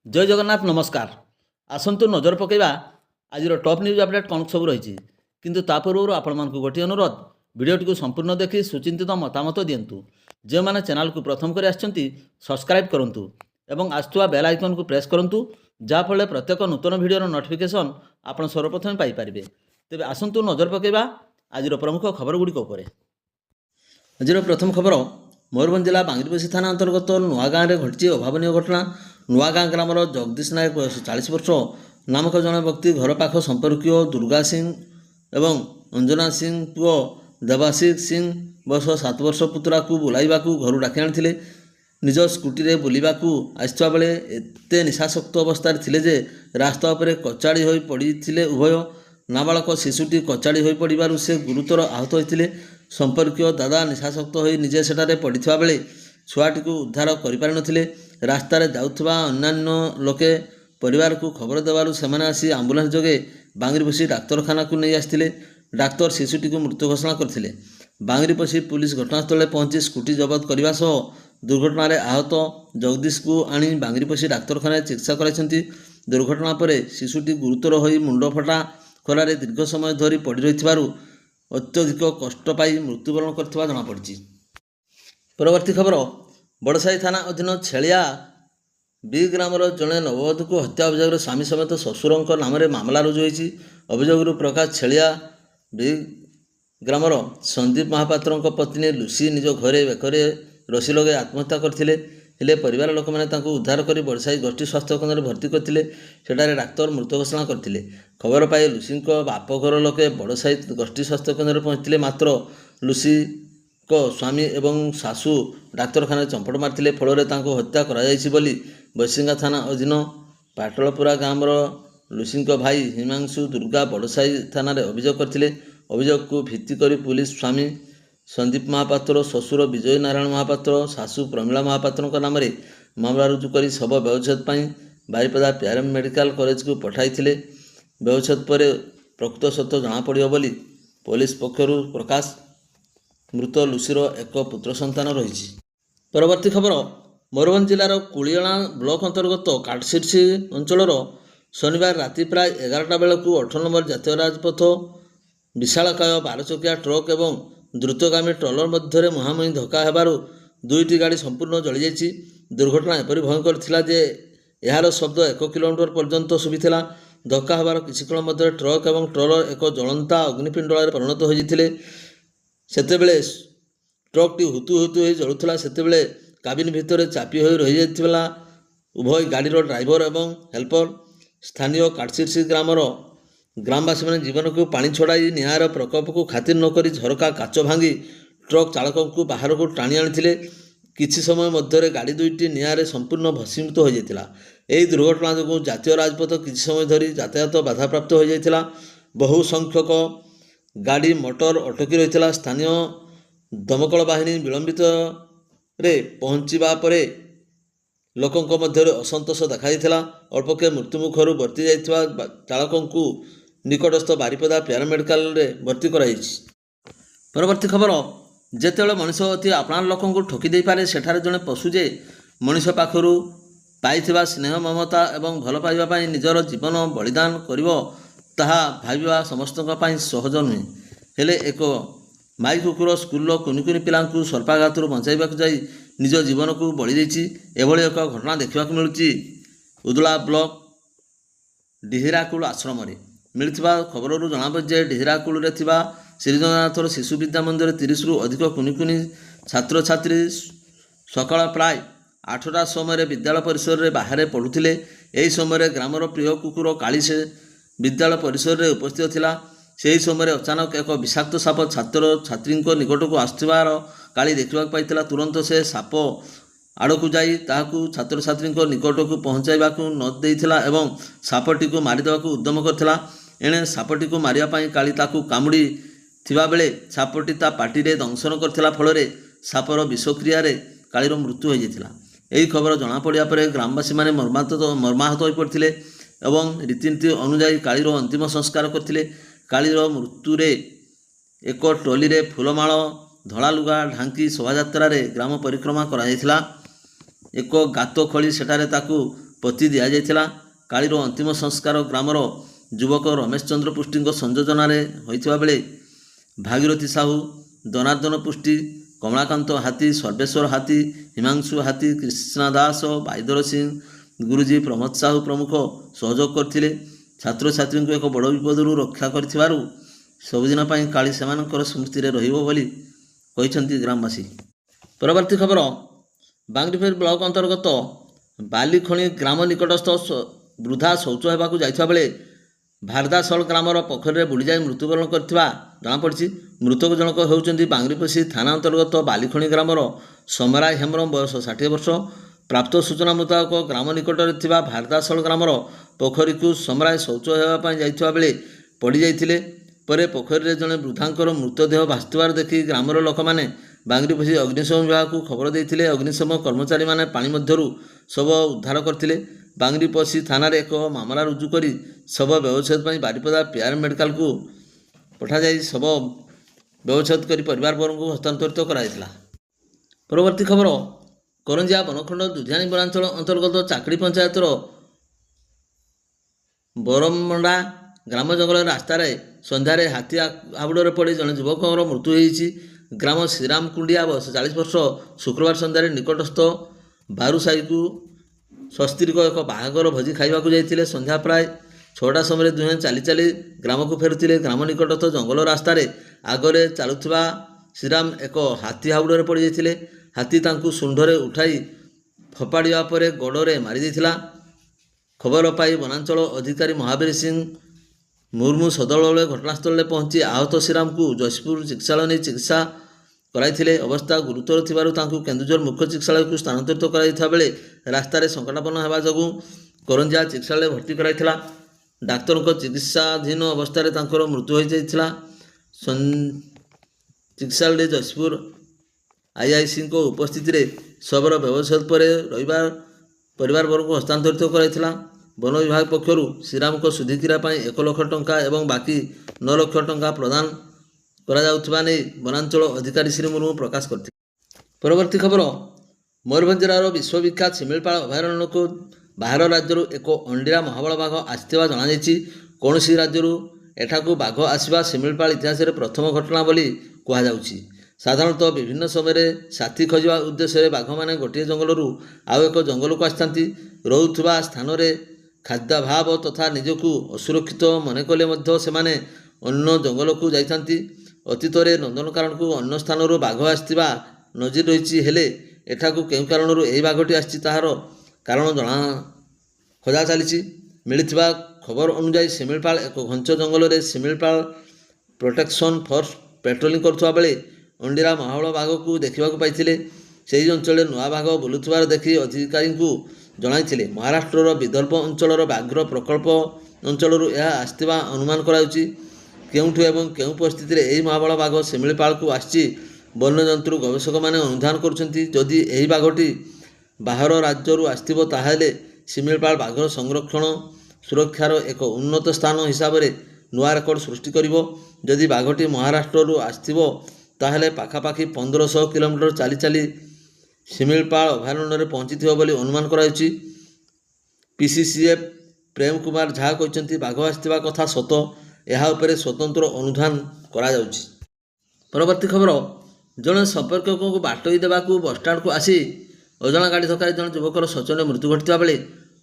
जय जगन्नाथ नमस्कार। आसतु नजर पकईवा आज टॉप न्यूज अपडेट कौन सब रही किंतु ता पूर्व आपण मानक गोटे अनुरोध भिडियोटी संपूर्ण देखि सुचिंतित मतामत दिंतु। जो मैंने चैनल को प्रथम कर सब्सक्राइब करूँ एवं आसुवा बेल आइकन को प्रेस करूँ जहाँफल प्रत्येक नूतन भिडियोर नोटिफिकेशन आप सर्वप्रथम पाइपर। तेज आसतु नजर पकईवा आज प्रमुख खबर गुड़िक उपर। आज प्रथम खबर मयूरभंज जिला बांगीरपोशी थाना अंतर्गत नुआ गाँव में घटी अभावन घटना। नुआ गाँ ग्रामर जगदीश नायक बयस 40 वर्ष नामक जड़े व्यक्ति घर पाख संपर्कीय दुर्गा सिंह एवं अंजना सिंह पुओ देवाशीष सिंह बयस 7 वर्ष पुतरा को बुलाइबा घर डाकी आनी निज स्कूटी बुलवाक आसुवा बेले एत निशाशक्त अवस्था थिले जे रास्ता उपर कचाड़ी हो पड़ी उभय। नाबालक शिशुटी कचाड़ी हो पड़ू से गुरुतर आहत होते। संपर्कीय दादा निशाशक्त हो निजे सेठारे पड़ता बेले छुआटी को उद्धार करें। रास्तार जाऊा अन्यान्य लोके परिवार को खबर देवार से आसी आंबुलांस जोगे बांगीरपोशी डाक्तरखाना को नहीं आसते। डाक्तर शिशुटी को मृत्यु घोषणा करते। बांगीरपोशी पुलिस घटनास्थल पहुंची स्कूटी जबत करने सह दुर्घटन आहत जगदीश को आनी बांगीरपोशी डाक्तरखाना चिकित्सा कराई। दुर्घटना पर शिशुटी गुरुतर हो मुंड फटा खोलार दीर्घ समय धरी पड़ रही अत्यधिक कष्ट पाई मृत्युवरण कर जमापड़ी। परवर्ती खबर बड़साई थाना अधीन छेलिया बी ग्रामर जड़े नववधू को हत्या अभियोग स्वामी समेत शशुर नाम मामला रुजु होती। अभियोग प्रकाश छेलिया बी ग्रामर संदीप महापात्र पत्नी लुसी निज घरे बेकरे रसी लगे आत्महत्या करथिले। हेले परिवार लोक मैंने उद्धार कर बड़साई गोष्ठी स्वास्थ्य केन्द्र भर्ती करते। सेठारे डाक्तर मृत घोषणा करते। खबर पाई लुसी बापघर लोके बड़साई गोष्ठी स्वास्थ्य केन्द्र पहुँचते। मात्र लुसी स्वामी एवं सासू डाक्तरखाना चंपट मारते। फल हत्या कर बसिंगा थाना अधीन पाटलपुरा गाँवर लुसी भाई हिमांशु दुर्गा बड़साई थाना अभियोग करते। अभियोग को भित्ति कर पुलिस स्वामी संदीप महापात्र शशुर विजय नारायण महापात्र सासू प्रमीला महापात्र नाम मामला रुजु कर शव व्यवच्छेद बारिपदा पीआरएम मेडिकल कॉलेज को पठाई। व्यवच्छेद पर प्रकृत सत्य जमापड़ बोली पुलिस पक्षर प्रकाश। मृत लुसीर एक पुत्र संतान रही। परवर्ती खबर मयूरभंज जिलार कुलियणा ब्लॉक अंतर्गत काटशिरसी अंचल शनिवार राति प्राय 11टा बेलू 8 नंबर जातीय राजपथ विशालकाय 12 चकिया ट्रक एवं द्रुतगामी ट्रलर मध्य मुहांमुही धक्का हेबारु दुईटी गाड़ी संपूर्ण जली जाइछि। दुर्घटना एपरि भयंकर थिला जे यार शब्द 1 किलोमीटर पर्यंत शुभिथिला। धक्का हेबार किछि क्षण मध्य ट्रक एवं ट्रलर एक जलंता अग्निपिंडल परिणत होइथिले। सेतेबेले ट्रकटी हुतु हुतु हो जलुला। सेतेबेले काबिन भितर चापी हो रही जाइथिला उभय गाड़ीर ड्राइवर एवं हेल्पर। स्थानीय काटशिरसी ग्रामर ग्रामवासी मैंने जीवन को पानी छड़ाई निआर प्रकोप को खातिर नक झरका काच भांगी ट्रक चालक को बाहर को टाणी आनी। किछि समय मध्य गाड़ी दुईटी निआरे संपूर्ण भस्मीभूत हो जाता। यही दुर्घटना जो जातीय राजपथ किछि समय धरी यातायात बाधाप्राप्त हो जाता। बहु संख्यक गाड़ी मोटर अटकी रही। स्थानीय दमकल बाहिनी विलंबित रे पहुँचवा परे लोकों मध्य असंतोष देखाई। अल्पके मृत्युमुखर बर्ती जाइथिबा चालकों को निकटस्थ बारिपदा पीआरएम मेडिकल रे भर्ती कराई। परवर्ती खबर जेतेबेले मनुष्य अति आपणार लोकों को ठकी दे पारे सेठारे जड़े पशु जे मनुष्य पाखरु पाइथिबा स्नेह ममता एवं भल पाइबा पई निजर जीवन बलिदान करिवो ताहा भाविबा समस्तक पई सहज नुहे। हेले एक माई कुकुर स्कूल कुनि कुनि पिलांकु सर्पाघातु बचाइबाक जाई निज जीवन को बलि देछि। एभली एक घटना देखा मिलुछि उदला ब्लॉक डिहिराकुल आश्रम मिलथिबा खबररू जनापड़े डिहिराकुल रे थिबा श्रीजगन्नाथर शिशु विद्या मंदिर 30 रु अधिक कुनि कुनि छात्र छात्री सकाळ प्राय 8टा समय विद्यालय परिसर रे बाहर पढ़ुथिले। एही समय ग्रामर प्रिय कुकुर काली से विद्यालय परिसर रे उपस्थित थिला। सेही समय अचानक एक विषाक्त साप छात्र छात्री निकट को आसुथिबार काली देखा पाइथिला। तुरंत से साप आड़क जाई ताहाकू छात्र छात्री निकट को पहुँचाइबा न देइथिला एवं सापटी को मारिदेवाक उद्यम करथिला। एणे सापटी को मारिया पाई काली ताकू कामुड़ी थिबा बेले सापटी ता पाटी रे दंशन करथिला। फल सापर विषक्रिया कालीर मृत्यु हो जाइथिला। एही खबर जना पड़िया परे ग्रामवासी माने मर्माहत हो पड़थिले एवं रीतिनीति अनुଯାयी कालीर अंतिम संस्कार करथिले। कालीर मृत्यु रे एक टोली रे फूलमाଳ धड़ा लुगा ढांकी शोभायात्रा रे ग्राम परिक्रमा करा जाइथिला। एक गात खोली सेठारे ताकू ପୋତି ଦିଆଯାଇଥିଲା। କାଳୀର ଅନ୍ତିମ ସଂସ୍କାର ଗ୍ରାମର ଯୁବକ ରମେଶ ଚନ୍ଦ୍ର ପୃଷ୍ଟିଙ୍କ ସଂଯୋଜନାରେ ହୋଇଥିବା ବେଳେ ଭାଗୀରଥୀ ସାହୁ, ଦନାର୍ଦ୍ଦନ ପୃଷ୍ଟି, କମଳାକାନ୍ତ ହାତୀ, ସର୍ବେଶ୍ୱର ହାତୀ, ହିମାଂଶୁ ହାତୀ, କୃଷ୍ଣା ଦାସ, ବାଇଦର ସିଂ ଗୁରୁଜୀ, ପ୍ରମୋଦ ସାହୁ ପ୍ରମୁଖ ସହଯୋଗ କରିଥିଲେ। ଛାତ୍ରଛାତ୍ରୀଙ୍କୁ ଏକ ବଡ଼ ବିପଦରୁ ରକ୍ଷା କରିଥିବାରୁ ସବୁଦିନ ପାଇଁ କାଳୀ ସେମାନଙ୍କର ସ୍ମୃତିରେ ରହିବ ବୋଲି କହିଛନ୍ତି ଗ୍ରାମବାସୀ। ପରବର୍ତ୍ତୀ ଖବର, ବାଙ୍ଗିରିପୋଷି ବ୍ଲକ ଅନ୍ତର୍ଗତ ବାଲିଖଣି ଗ୍ରାମ ନିକଟସ୍ଥ ବୃଦ୍ଧା ଶୌଚ ହେବାକୁ ଯାଇଥିବା ବେଳେ ଭାରଦାସଳ ଗ୍ରାମର ପୋଖରୀରେ ବୁଡ଼ିଯାଇ ମୃତ୍ୟୁବରଣ କରିଥିବା ଜଣାପଡ଼ିଛି। ମୃତକ ଜଣକ ହେଉଛନ୍ତି ବାଙ୍ଗିରିପୋଷି ଥାନା ଅନ୍ତର୍ଗତ ବାଲିଖଣି ଗ୍ରାମର ସମରାୟ ହେମ୍ରମ, ବୟସ 60 ବର୍ଷ। ପ୍ରାପ୍ତ ସୂଚନା ମୁତାବକ ଗ୍ରାମ ନିକଟରେ ଥିବା ଭାରଦାସଳ ଗ୍ରାମର ପୋଖରୀକୁ ସମରାୟ ଶୌଚ ହେବା ପାଇଁ ଯାଇଥିବା ବେଳେ ପଡ଼ିଯାଇଥିଲେ। ପରେ ପୋଖରୀରେ ଜଣେ ବୃଦ୍ଧାଙ୍କର ମୃତଦେହ ଭାସୁଥିବାର ଦେଖି ଗ୍ରାମର ଲୋକମାନେ ବାଙ୍ଗିରିପୋଷି ଅଗ୍ନିଶମ ବିଭାଗକୁ ଖବର ଦେଇଥିଲେ। ଅଗ୍ନିଶମ କର୍ମଚାରୀମାନେ ପାଣି ମଧ୍ୟରୁ ଶବ ଉଦ୍ଧାର କରିଥିଲେ। ବାଙ୍ଗିରିପୋଷି ଥାନାରେ ଏକ ମାମଲା ରୁଜୁ କରି ଶବ ବ୍ୟବଚ୍ଛେଦ ପାଇଁ ବାରିପଦା ପିଆର ମେଡିକାଲକୁ ପଠାଯାଇ ଶବ ବ୍ୟବଚ୍ଛେଦ କରି ପରିବାରବର୍ଗଙ୍କୁ ହସ୍ତାନ୍ତରିତ କରାଯାଇଥିଲା। ପରବର୍ତ୍ତୀ ଖବର, କରଞ୍ଜିଆ ବନଖଣ୍ଡ ଦୁଧିଆଣୀ ବନାଞ୍ଚଳ ଅନ୍ତର୍ଗତ ଚାକଡ଼ି ପଞ୍ଚାୟତର ବରମଣ୍ଡା ଗ୍ରାମ ଜଙ୍ଗଲ ରାସ୍ତାରେ ସନ୍ଧ୍ୟାରେ ହାତୀ ହାବୁଡ଼ରେ ପଡ଼ି ଜଣେ ଯୁବକଙ୍କର ମୃତ୍ୟୁ ହୋଇଛି। ଗ୍ରାମ ଶ୍ରୀରାମ କୁଣ୍ଡିଆ, ବୟସ 40 ବର୍ଷ, ଶୁକ୍ରବାର ସନ୍ଧ୍ୟାରେ ନିକଟସ୍ଥ ବାରୁସାହିକୁ ସ୍ୱସ୍ତିକ ଏକ ବାହାଘର ଭୋଜି ଖାଇବାକୁ ଯାଇଥିଲେ। ସନ୍ଧ୍ୟା ପ୍ରାୟ 6ଟା ସମୟରେ ଦୁହେଁ ଚାଲି ଚାଲି ଗ୍ରାମକୁ ଫେରୁଥିଲେ। ଗ୍ରାମ ନିକଟସ୍ଥ ଜଙ୍ଗଲ ରାସ୍ତାରେ ଆଗରେ ଚାଲୁଥିବା ଶ୍ରୀରାମ ଏକ ହାତୀ ହାବୁଡ଼ରେ ପଡ଼ିଯାଇଥିଲେ। ହାତୀ ତାଙ୍କୁ ଶୁଣ୍ଢରେ ଉଠାଇ ଫୋପାଡ଼ିବା ପରେ ଗୋଡ଼ରେ ମାରିଦେଇଥିଲା। ଖବର ପାଇ ବନାଞ୍ଚଳ ଅଧିକାରୀ ମହାବୀର ସିଂ ମୁର୍ମୁ ସଦଳରେ ଘଟଣାସ୍ଥଳରେ ପହଞ୍ଚି ଆହତ ଶ୍ରୀରାମକୁ ଯଶପୁର ଚିକିତ୍ସାଳୟ ନେଇ ଚିକିତ୍ସା କରାଇଥିଲେ। ଅବସ୍ଥା ଗୁରୁତର ଥିବାରୁ ତାଙ୍କୁ କେନ୍ଦୁଝର ମୁଖ୍ୟ ଚିକିତ୍ସାଳୟକୁ ସ୍ଥାନାନ୍ତରିତ କରାଯାଇଥିବା ବେଳେ ରାସ୍ତାରେ ସଂକଟାପନ୍ନ ହେବା ଯୋଗୁଁ କରଞ୍ଜିଆ ଚିକିତ୍ସାଳୟରେ ଭର୍ତ୍ତି କରାଯାଇଥିଲା। ଡାକ୍ତରଙ୍କ ଚିକିତ୍ସାଧୀନ ଅବସ୍ଥାରେ ତାଙ୍କର ମୃତ୍ୟୁ ହୋଇଯାଇଥିଲା। ଚିକିତ୍ସାଳୟରେ ଯଶପୁର ଆଇଆଇସିଙ୍କ ଉପସ୍ଥିତିରେ ଶବର ବ୍ୟବଚ୍ଛେଦ ପରେ ରବିବାର ପରିବାରବର୍ଗଙ୍କୁ ହସ୍ତାନ୍ତରିତ କରାଯାଇଥିଲା। ବନ ବିଭାଗ ପକ୍ଷରୁ ଶ୍ରୀରାମଙ୍କ ଶୁଦ୍ଧିକ୍ରିୟା ପାଇଁ 1 ଲକ୍ଷ ଟଙ୍କା ଏବଂ ବାକି 9 ଲକ୍ଷ ଟଙ୍କା ପ୍ରଦାନ କରାଯାଉଥିବା ନେଇ ବନାଞ୍ଚଳ ଅଧିକାରୀ ଶ୍ରୀ ମୁର୍ମୁ ପ୍ରକାଶ କରିଥିଲେ। ପରବର୍ତ୍ତୀ ଖବର, ମୟୂରଭଞ୍ଜ ଜିଲ୍ଲାର ବିଶ୍ୱବିଖ୍ୟାତ ଶିମିଳିପାଳ ଅଭୟାରଣ୍ୟକୁ ବାହାର ରାଜ୍ୟରୁ ଏକ ଅଣ୍ଡିରା ମହାବଳ ବାଘ ଆସିଥିବା ଜଣାଯାଇଛି। କୌଣସି ରାଜ୍ୟରୁ ଏଠାକୁ ବାଘ ଆସିବା ଶିମିଳିପାଳ ଇତିହାସରେ ପ୍ରଥମ ଘଟଣା ବୋଲି କୁହାଯାଉଛି। ସାଧାରଣତଃ ବିଭିନ୍ନ ସମୟରେ ସାଥୀ ଖୋଜିବା ଉଦ୍ଦେଶ୍ୟରେ ବାଘମାନେ ଗୋଟିଏ ଜଙ୍ଗଲରୁ ଆଉ ଏକ ଜଙ୍ଗଲକୁ ଆସିଥାନ୍ତି। ରହୁଥିବା ସ୍ଥାନରେ ଖାଦ୍ୟାଭାବ ତଥା ନିଜକୁ ଅସୁରକ୍ଷିତ ମନେକଲେ ମଧ୍ୟ ସେମାନେ ଅନ୍ୟ ଜଙ୍ଗଲକୁ ଯାଇଥାନ୍ତି। ଅତୀତରେ ନନ୍ଦନକାନନକୁ ଅନ୍ୟ ସ୍ଥାନରୁ ବାଘ ଆସିଥିବା ନଜିର ରହିଛି, ହେଲେ ଏଠାକୁ କେଉଁ କାରଣରୁ ଏହି ବାଘଟି ଆସିଛି ତାହାର କାରଣ ଖୋଜା ଚାଲିଛି। ମିଳିଥିବା ଖବର ଅନୁଯାୟୀ ଶିମିଳିପାଳ ଏକ ଘଞ୍ଚ ଜଙ୍ଗଲରେ ଶିମିଳିପାଳ ପ୍ରୋଟେକ୍ସନ ଫୋର୍ସ ପାଟ୍ରୋଲିଂ କରୁଥିବା ବେଳେ ଅଣ୍ଡିରା ମହାବଳ ବାଘକୁ ଦେଖିବାକୁ ପାଇଥିଲେ। ସେହି ଅଞ୍ଚଳରେ ନୂଆ ବାଘ ବୁଲୁଥିବାର ଦେଖି ଅଧିକାରୀଙ୍କୁ ଜଣାଇଥିଲେ। ମହାରାଷ୍ଟ୍ରର ବିଦର୍ଭ ଅଞ୍ଚଳର ବ୍ୟାଘ୍ର ପ୍ରକଳ୍ପ ଅଞ୍ଚଳରୁ ଏହା ଆସିଥିବା ଅନୁମାନ କରାଯାଉଛି। କେଉଁଠୁ ଏବଂ କେଉଁ ପରିସ୍ଥିତିରେ ଏହି ମହାବଳ ବାଘ ଶିମିଳିପାଳକୁ ଆସିଛି ବନ୍ୟଜନ୍ତୁ ଗବେଷକମାନେ ଅନୁଧ୍ୟାନ କରୁଛନ୍ତି। ଯଦି ଏହି ବାଘଟି ବାହାର ରାଜ୍ୟରୁ ଆସିଥିବ ତାହେଲେ ଶିମିଳିପାଳ ବାଘର ସଂରକ୍ଷଣ ସୁରକ୍ଷାର ଏକ ଉନ୍ନତ ସ୍ଥାନ ହିସାବରେ ନୂଆ ରେକର୍ଡ ସୃଷ୍ଟି କରିବ। ଯଦି ବାଘଟି ମହାରାଷ୍ଟ୍ରରୁ ଆସିଥିବ ତାହେଲେ ପାଖାପାଖି 1500 କିଲୋମିଟର ଚାଲି ଚାଲି ଶିମିଳିପାଳ ଅଭୟାରଣ୍ୟରେ ପହଞ୍ଚିଥିବ ବୋଲି ଅନୁମାନ କରାଯାଉଛି। ପିସିସିଏଫ୍ ପ୍ରେମ କୁମାର ଝା କହିଛନ୍ତି, ବାଘ ଆସିଥିବା କଥା ସତ, ଏହା ଉପରେ ସ୍ୱତନ୍ତ୍ର ଅନୁଧ୍ୟାନ କରାଯାଉଛି। ପରବର୍ତ୍ତୀ ଖବର, ଜଣେ ସମ୍ପର୍କୀୟଙ୍କୁ ବାଟୋଇ ଦେବାକୁ ବସ୍ଷ୍ଟାଣ୍ଡକୁ ଆସି ଅଜଣା ଗାଡ଼ି ଧକ୍କାରେ ଜଣେ ଯୁବକର ଶୋଚନୀୟ ମୃତ୍ୟୁ ଘଟିଥିବା ବେଳେ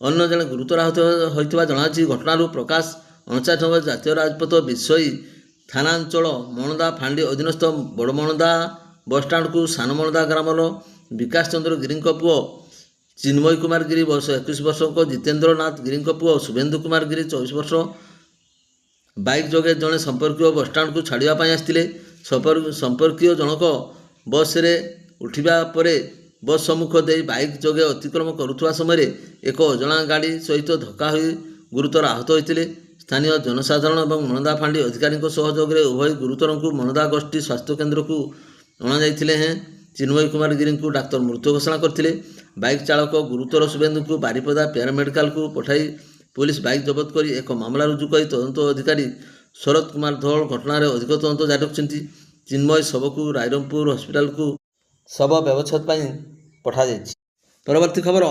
ଅନ୍ୟ ଜଣେ ଗୁରୁତର ଆହତ ହୋଇଥିବା ଜଣାଯାଇଛି। ଘଟଣାରୁ ପ୍ରକାଶ 59 ନମ୍ବର ଜାତୀୟ ରାଜପଥ ବିଶୋଇ ଥାନା ଅଞ୍ଚଳ ମଣଦା ଫାଣ୍ଡି ଅଧୀନସ୍ଥ ବଡ଼ମଣଦା ବସ୍ଷ୍ଟାଣ୍ଡକୁ ସାନମଣଦା ଗ୍ରାମର ବିକାଶ ଚନ୍ଦ୍ର ଗିରିଙ୍କ ପୁଅ ଚିନ୍ମୟ କୁମାର ଗିରି, ବୟସ 21 ବର୍ଷଙ୍କ ଜିତେନ୍ଦ୍ର ନାଥ ଗିରିଙ୍କ ପୁଅ ଶୁଭେନ୍ଦୁ କୁମାର ଗିରି, 24 ବର୍ଷ ବାଇକ୍ ଯୋଗେ ଜଣେ ସମ୍ପର୍କୀୟ ବସ୍ଷ୍ଟାଣ୍ଡକୁ ଛାଡ଼ିବା ପାଇଁ ଆସିଥିଲେ। ସମ୍ପର୍କୀୟ ଜଣକ ବସ୍ରେ ଉଠିବା ପରେ ବସ୍ ସମ୍ମୁଖ ଦେଇ ବାଇକ୍ ଯୋଗେ ଅତିକ୍ରମ କରୁଥିବା ସମୟରେ ଏକ ଅଜଣା ଗାଡ଼ି ସହିତ ଧକ୍କା ହୋଇ ଗୁରୁତର ଆହତ ହୋଇଥିଲେ। ସ୍ଥାନୀୟ ଜନସାଧାରଣ ଏବଂ ମଣଦା ଫାଣ୍ଡି ଅଧିକାରୀଙ୍କ ସହଯୋଗରେ ଉଭୟ ଗୁରୁତରଙ୍କୁ ମଣଦା ଗୋଷ୍ଠୀ ସ୍ୱାସ୍ଥ୍ୟକେନ୍ଦ୍ରକୁ ଅଣାଯାଇଥିଲେ। ଚିନ୍ମୟ କୁମାର ଗିରିଙ୍କୁ ଡାକ୍ତର ମୃତ ଘୋଷଣା କରିଥିଲେ। ବାଇକ୍ ଚାଳକ ଗୁରୁତର ଶୁଭେନ୍ଦୁଙ୍କୁ ବାରିପଦା ପିଆର ମେଡିକାଲକୁ ପଠାଇ ପୁଲିସ ବାଇକ୍ ଜବତ କରି ଏକ ମାମଲା ରୁଜୁ କରି ତଦନ୍ତ ଅଧିକାରୀ ଶରତ କୁମାର ଧଳ ଘଟଣାରେ ଅଧିକ ତଦନ୍ତ ଜାରି ରଖିଛନ୍ତି। ଚିନ୍ମୟ ଶବକୁ ରାଇରଙ୍ଗପୁର ହସ୍ପିଟାଲକୁ ଶବ ବ୍ୟବଚ୍ଛେଦ ପାଇଁ ପଠାଯାଇଛି। ପରବର୍ତ୍ତୀ ଖବର,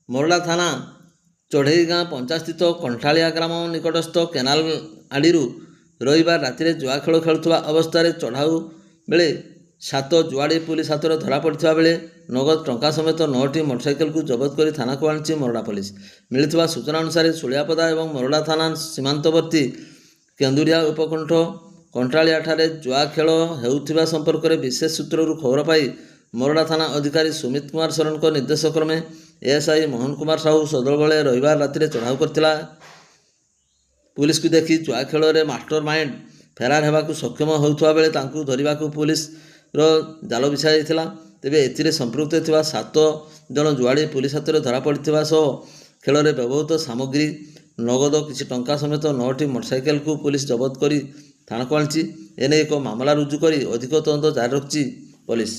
ମୋରଡ଼ା ଥାନା ଚଢ଼େଇ ଗାଁ ପଞ୍ଚାୟତସ୍ଥିତ କଣ୍ଠାଳିଆ ଗ୍ରାମ ନିକଟସ୍ଥ କେନାଲ ଆଡ଼ିରୁ ରବିବାର ରାତିରେ ଜୁଆ ଖେଳ ଖେଳୁଥିବା ଅବସ୍ଥାରେ ଚଢ଼ାଉ ବେଳେ 7 ଜୁଆଡ଼ି ପୁଲିସ ହାତରେ ଧରା ପଡ଼ିଥିବା ବେଳେ ନଗଦ ଟଙ୍କା ସମେତ 9ଟି ମୋଟରସାଇକେଲକୁ ଜବତ କରି ଥାନାକୁ ଆଣିଛି ମରଡ଼ା ପୋଲିସ। ମିଳିଥିବା ସୂଚନା ଅନୁସାରେ ସୁଳିଆପଦା ଏବଂ ମରଡ଼ା ଥାନା ସୀମାନ୍ତବର୍ତ୍ତୀ କେନ୍ଦୁରିଆ ଉପକଣ୍ଠ କଣ୍ଟାଳିଆଠାରେ ଜୁଆ ଖେଳ ହେଉଥିବା ସମ୍ପର୍କରେ ବିଶେଷ ସୂତ୍ରରୁ ଖବର ପାଇ ମରଡ଼ା ଥାନା ଅଧିକାରୀ ସୁମିତ କୁମାର ଶରଣଙ୍କ ନିର୍ଦ୍ଦେଶ କ୍ରମେ ଏଏସ୍ଆଇ ମୋହନ କୁମାର ସାହୁ ସଦଳବଳେ ରବିବାର ରାତିରେ ଚଢ଼ାଉ କରିଥିଲା। ପୁଲିସକୁ ଦେଖି ଜୁଆ ଖେଳରେ ମାଷ୍ଟର ମାଇଣ୍ଡ ଫେରାର ହେବାକୁ ସକ୍ଷମ ହେଉଥିବା ବେଳେ ତାଙ୍କୁ ଧରିବାକୁ ପୁଲିସର ଜାଲ ବିଛାଯାଇଥିଲା। ତେବେ ଏଥିରେ ସମ୍ପୃକ୍ତ ଥିବା 7 ଜଣ ଜୁଆଡ଼ି ପୁଲିସ ହାତରେ ଧରା ପଡ଼ିଥିବା ସହ ଖେଳରେ ବ୍ୟବହୃତ ସାମଗ୍ରୀ ନଗଦ କିଛି ଟଙ୍କା ସମେତ 9ଟି ମୋଟରସାଇକେଲକୁ ପୁଲିସ ଜବତ କରି ଥାନାକୁ ଆଣିଛି। ଏନେଇ ଏକ ମାମଲା ରୁଜୁ କରି ଅଧିକ ତଦନ୍ତ ଜାରି ରଖିଛି ପୋଲିସ।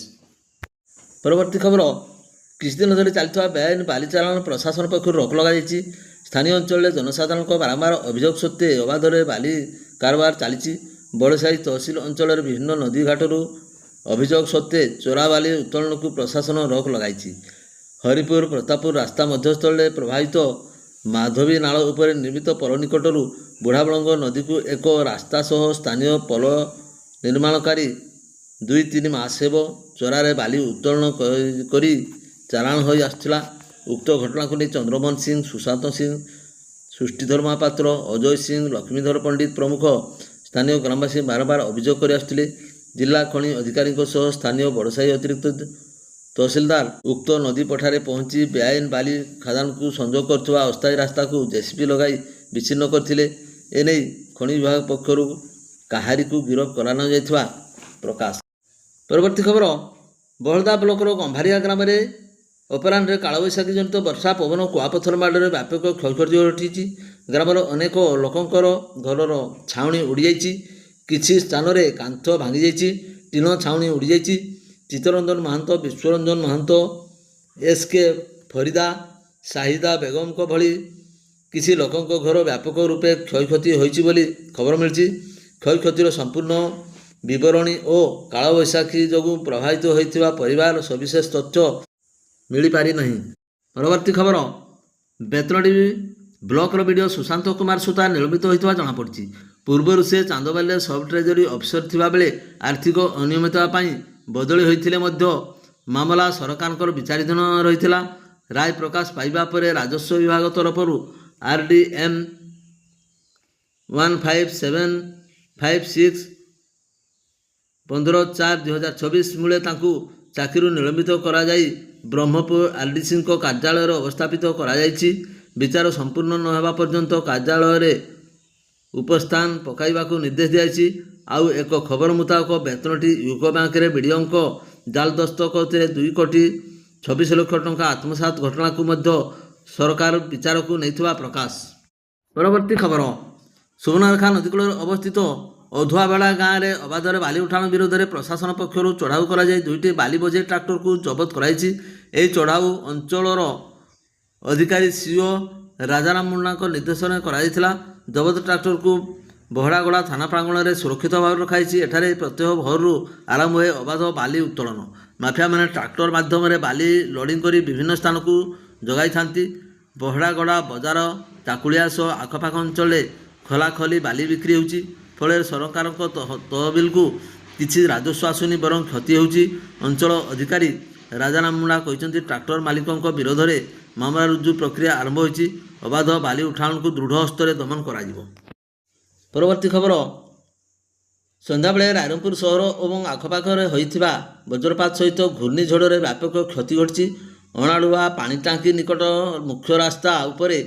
ପରବର୍ତ୍ତୀ ଖବର, କିଛି ଦିନ ଧରି ଚାଲିଥିବା ବେଆଇନ ବାଲି ଚାଲାଣ ପ୍ରଶାସନ ପକ୍ଷରୁ ରୋକ ଲଗାଯାଇଛି। ସ୍ଥାନୀୟ ଅଞ୍ଚଳରେ ଜନସାଧାରଣଙ୍କ ବାରମ୍ବାର ଅଭିଯୋଗ ସତ୍ତ୍ୱେ ଅବାଧରେ ବାଲି କାରବାର ଚାଲିଛି। ବଡ଼ସାହି ତହସିଲ ଅଞ୍ଚଳରେ ବିଭିନ୍ନ ନଦୀ ଘାଟରୁ ଅଭିଯୋଗ ସତ୍ତ୍ୱେ ଚୋରା ବାଲି ଉତ୍ତୋଳନକୁ ପ୍ରଶାସନ ରୋକ ଲଗାଇଛି। ହରିପୁର ପ୍ରତାପପୁର ରାସ୍ତା ମଧ୍ୟସ୍ଥଳରେ ପ୍ରବାହିତ ମାଧବୀ ନାଳ ଉପରେ ନିର୍ମିତ ପୋଲ ନିକଟରୁ ବୁଢ଼ାବଳଙ୍ଗ ନଦୀକୁ ଏକ ରାସ୍ତା ସହ ସ୍ଥାନୀୟ ପୋଲ ନିର୍ମାଣକାରୀ 2-3 ମାସ ହେବ ଚୋରାରେ ବାଲି ଉତ୍ତୋଳନ କରି ଚାଲାଣ ହୋଇ ଆସୁଥିଲା। ଉକ୍ତ ଘଟଣାକୁ ନେଇ ଚନ୍ଦ୍ରମୋହନ ସିଂ, ସୁଶାନ୍ତ ସିଂ, ସୃଷ୍ଟିଧର ମହାପାତ୍ର, ଅଜୟ ସିଂ, ଲକ୍ଷ୍ମୀଧର ପଣ୍ଡିତ ପ୍ରମୁଖ ସ୍ଥାନୀୟ ଗ୍ରାମବାସୀ ବାରମ୍ବାର ଅଭିଯୋଗ କରି ଆସୁଥିଲେ। ଜିଲ୍ଲା ଖଣି ଅଧିକାରୀଙ୍କ ସହ ସ୍ଥାନୀୟ ବଡ଼ସାହି ଅତିରିକ୍ତ ତହସିଲଦାର ଉକ୍ତ ନଦୀ ପଠାରେ ପହଞ୍ଚି ବେଆଇନ ବାଲି ଖାଦାନକୁ ସଂଯୋଗ କରୁଥିବା ଅସ୍ଥାୟୀ ରାସ୍ତାକୁ ଜେସିବି ଲଗାଇ ବିଚ୍ଛିନ୍ନ କରିଥିଲେ। ଏନେଇ ଖଣି ବିଭାଗ ପକ୍ଷରୁ କାହାରିକୁ ଗିରଫ କରାନଯାଇଥିବା ପ୍ରକାଶ। ପରବର୍ତ୍ତୀ ଖବର, ବହଳଦା ବ୍ଲକର ଗମ୍ଭାରିଆ ଗ୍ରାମରେ ଅପରାହ୍ନରେ କାଳବୈଶାଖୀ ଜନିତ ବର୍ଷା ପବନ କୁଆପଥର ମାଡ଼ରେ ବ୍ୟାପକ କ୍ଷୟକ୍ଷତି ଘଟିଛି। ଗ୍ରାମର ଅନେକ ଲୋକଙ୍କର ଘରର ଛାଉଣି ଉଡ଼ିଯାଇଛି। କିଛି ସ୍ଥାନରେ କାନ୍ଥ ଭାଙ୍ଗିଯାଇଛି। ଟିଣ ଛାଉଣି ଉଡ଼ିଯାଇଛି। ଚିତ୍ତରଞ୍ଜନ ମହାନ୍ତ, ବିଶ୍ୱରଞ୍ଜନ ମହାନ୍ତ, ଏସ୍.କେ. ଫରିଦା, ସାହିଦା ବେଗମଙ୍କ ଭଳି କିଛି ଲୋକଙ୍କ ଘର ବ୍ୟାପକ ରୂପେ କ୍ଷୟକ୍ଷତି ହୋଇଛି ବୋଲି ଖବର ମିଳିଛି। କ୍ଷୟକ୍ଷତିର ସମ୍ପୂର୍ଣ୍ଣ ବିବରଣୀ ଓ କାଳବୈଶାଖୀ ଯୋଗୁଁ ପ୍ରଭାବିତ ହୋଇଥିବା ପରିବାର ସବିଶେଷ ତଥ୍ୟ ମିଳିପାରିନାହିଁ। ପରବର୍ତ୍ତୀ ଖବର, ବେତନଟୀ ବ୍ଲକର ବିଡ଼ିଓ ସୁଶାନ୍ତ କୁମାର ସୁତା ନିଲମ୍ବିତ ହୋଇଥିବା ଜଣାପଡ଼ିଛି। ପୂର୍ବରୁ ସେ ଚାନ୍ଦବାଲିରେ ସବ୍ ଟ୍ରେଜେରୀ ଅଫିସର ଥିବାବେଳେ ଆର୍ଥିକ ଅନିୟମିତତା ପାଇଁ ବଦଳି ହୋଇଥିଲେ ମଧ୍ୟ ମାମଲା ସରକାରଙ୍କର ବିଚାରାଧୀନ ରହିଥିଲା। ରାୟ ପ୍ରକାଶ ପାଇବା ପରେ ରାଜସ୍ୱ ବିଭାଗ ତରଫରୁ RDM 15756 15/4/2024 ମୂଳେ ତାଙ୍କୁ ଚାକିରିରୁ ନିଲମ୍ବିତ କରାଯାଇ ବ୍ରହ୍ମପୁର RDCଙ୍କ କାର୍ଯ୍ୟାଳୟରେ ଅବସ୍ଥାପିତ କରାଯାଇଛି। ବିଚାର ସମ୍ପୂର୍ଣ୍ଣ ନ ହେବା ପର୍ଯ୍ୟନ୍ତ କାର୍ଯ୍ୟାଳୟରେ ଉପସ୍ଥାନ ପକାଇବାକୁ ନିର୍ଦ୍ଦେଶ ଦିଆଯାଇଛି। ଆଉ ଏକ ଖବର ମୁତାବକ ବେତନଟୀ ୟୁକୋ ବ୍ୟାଙ୍କରେ ବିଡ଼ିଓଙ୍କ ଜାଲଦସ୍ତ କରୁଥିଲେ 2,26,00,000 ଟଙ୍କା ଆତ୍ମସାତ ଘଟଣାକୁ ମଧ୍ୟ ସରକାର ବିଚାରକୁ ନେଇଥିବା ପ୍ରକାଶ। ପରବର୍ତ୍ତୀ ଖବର, ସୁବର୍ଣ୍ଣରେଖା ନଦୀକୂଳରେ ଅବସ୍ଥିତ ଅଧୁଆବେଡ଼ା ଗାଁରେ ଅବାଧରେ ବାଲି ଉଠାଣ ବିରୋଧରେ ପ୍ରଶାସନ ପକ୍ଷରୁ ଚଢ଼ାଉ କରାଯାଇ 2ଟି ବାଲି ବୋଝେଇ ଟ୍ରାକ୍ଟରକୁ ଜବତ କରାଯାଇଛି। ଏହି ଚଢ଼ାଉ ଅଞ୍ଚଳର ଅଧିକାରୀ CO ରାଜାରାମ ମୁଣ୍ଡାଙ୍କ ନିର୍ଦ୍ଦେଶରେ କରାଯାଇଥିଲା। ଜବତ ଟ୍ରାକ୍ଟରକୁ ବହଡ଼ାଗଡ଼ା ଥାନା ପ୍ରାଙ୍ଗଣରେ ସୁରକ୍ଷିତ ଭାବରେ ରଖାଯାଇଛି। ଏଠାରେ ପ୍ରତ୍ୟହ ଭୋରରୁ ଆରମ୍ଭ ହୁଏ ଅବାଧ ବାଲି ଉତ୍ତୋଳନ। ମାଫିଆମାନେ ଟ୍ରାକ୍ଟର ମାଧ୍ୟମରେ ବାଲି ଲୋଡ଼ିଂ କରି ବିଭିନ୍ନ ସ୍ଥାନକୁ ଯୋଗାଇଥାନ୍ତି। ବହଡ଼ାଗଡ଼ା ବଜାର, ଚାକୁଳିଆ ସହ ଆଖପାଖ ଅଞ୍ଚଳରେ ଖୋଲାଖୋଲି ବାଲି ବିକ୍ରି ହେଉଛି। ଫଳରେ ସରକାରଙ୍କ ତହବିଲକୁ କିଛି ରାଜସ୍ୱ ଆସୁନି, ବରଂ କ୍ଷତି ହେଉଛି। ଅଞ୍ଚଳ ଅଧିକାରୀ ରାଜାରାମ ମୁଣ୍ଡା କହିଛନ୍ତି, ଟ୍ରାକ୍ଟର ମାଲିକଙ୍କ ବିରୋଧରେ ମାମଲା ରୁଜୁ ପ୍ରକ୍ରିୟା ଆରମ୍ଭ ହୋଇଛି। ଅବାଧ ବାଲି ଉଠାଣକୁ ଦୃଢ଼ ହସ୍ତରେ ଦମନ କରାଯିବ। ପରବର୍ତ୍ତୀ ଖବର, ସନ୍ଧ୍ୟାବେଳେ ରାଇରଙ୍ଗପୁର ସହର ଏବଂ ଆଖପାଖରେ ହୋଇଥିବା ବଜ୍ରପାତ ସହିତ ଘୂର୍ଣ୍ଣିଝଡ଼ରେ ବ୍ୟାପକ କ୍ଷତି ଘଟିଛି। ଅଣାଡୁଆ ପାଣି ଟାଙ୍କି ନିକଟ ମୁଖ୍ୟ ରାସ୍ତା ଉପରେ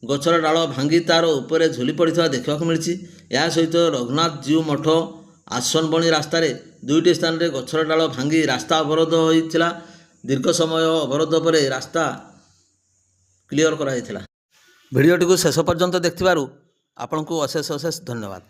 ଗଛର ଡାଳ ଭାଙ୍ଗି ତାର ଉପରେ ଝୁଲି ପଡ଼ିଥିବା ଦେଖିବାକୁ ମିଳିଛି। ଏହା ସହିତ ରଘୁନାଥ ଜୀଉ ମଠ ଆସନବଣୀ ରାସ୍ତାରେ 2ଟି ସ୍ଥାନରେ ଗଛର ଡାଳ ଭାଙ୍ଗି ରାସ୍ତା ଅବରୋଧ ହୋଇଥିଲା। ଦୀର୍ଘ ସମୟ ଅବରୋଧ ପରେ ରାସ୍ତା କ୍ଲିୟର କରାଯାଇଥିଲା। ଭିଡ଼ିଓଟିକୁ ଶେଷ ପର୍ଯ୍ୟନ୍ତ ଦେଖିଥିବାରୁ ଆପଣଙ୍କୁ ଅଶେଷ ଅଶେଷ ଧନ୍ୟବାଦ।